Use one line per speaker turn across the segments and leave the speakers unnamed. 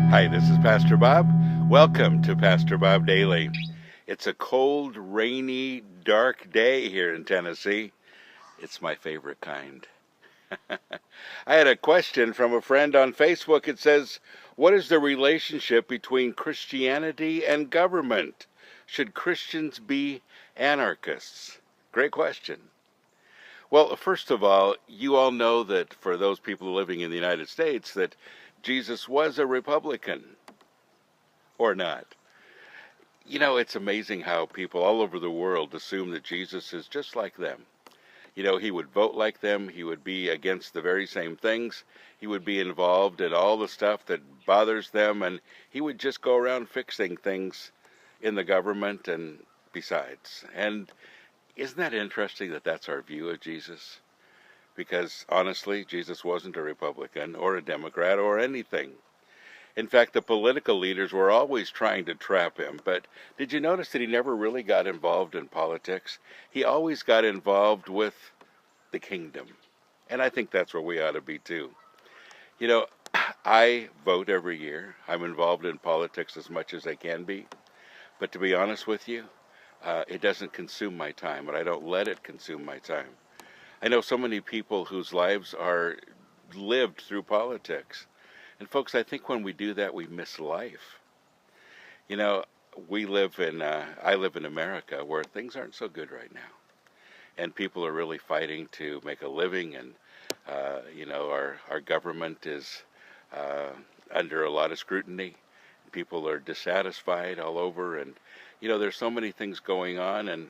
Hi, this is Pastor Bob. Welcome to Pastor Bob Daily. It's a cold, rainy, dark day here in Tennessee. It's my favorite kind. I had a question from a friend on Facebook. It says, what is the relationship between Christianity and government? Should Christians be anarchists? Great question. Well, first of all, you all know that for those people living in the United States, that Jesus was a Republican, or not. You know, it's amazing how people all over the world assume that Jesus is just like them. You know, he would vote like them, he would be against the very same things, he would be involved in all the stuff that bothers them, and he would just go around fixing things in the government and besides. And isn't that interesting that that's our view of Jesus? Because honestly, Jesus wasn't a Republican or a Democrat or anything. In fact, the political leaders were always trying to trap him, but did you notice that he never really got involved in politics? He always got involved with the kingdom. And I think that's where we ought to be too. You know, I vote every year. I'm involved in politics as much as I can be. But to be honest with you, it doesn't consume my time, and I don't let it consume my time. I know so many people whose lives are lived through politics. And folks, I think when we do that, we miss life. You know, I live in America where things aren't so good right now. And people are really fighting to make a living, and, our government is under a lot of scrutiny. People are dissatisfied all over, and, there's so many things going on,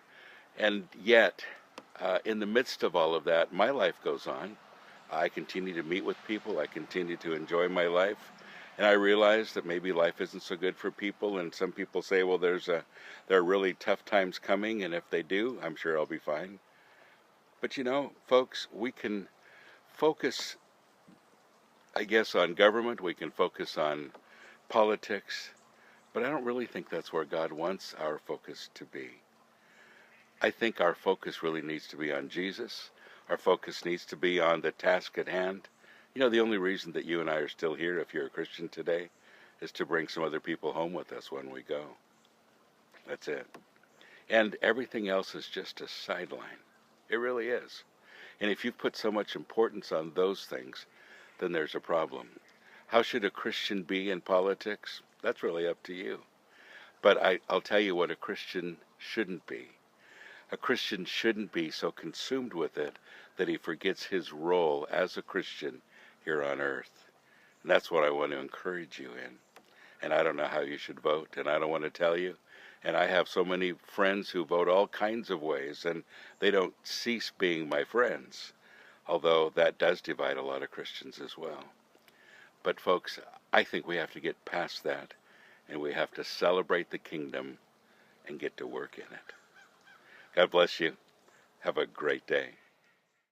and yet, in the midst of all of that, my life goes on. I continue to meet with people. I continue to enjoy my life. And I realize that maybe life isn't so good for people. And some people say, well, there are really tough times coming. And if they do, I'm sure I'll be fine. But folks, we can focus, I guess, on government. We can focus on politics. But I don't really think that's where God wants our focus to be. I think our focus really needs to be on Jesus. Our focus needs to be on the task at hand. You know, the only reason that you and I are still here, if you're a Christian today, is to bring some other people home with us when we go. That's it. And everything else is just a sideline. It really is. And if you put so much importance on those things, then there's a problem. How should a Christian be in politics? That's really up to you. But I'll tell you what a Christian shouldn't be. A Christian shouldn't be so consumed with it that he forgets his role as a Christian here on earth. And that's what I want to encourage you in. And I don't know how you should vote, and I don't want to tell you. And I have so many friends who vote all kinds of ways, and they don't cease being my friends, although that does divide a lot of Christians as well. But folks, I think we have to get past that, and we have to celebrate the kingdom and get to work in it. God bless you. Have a great day.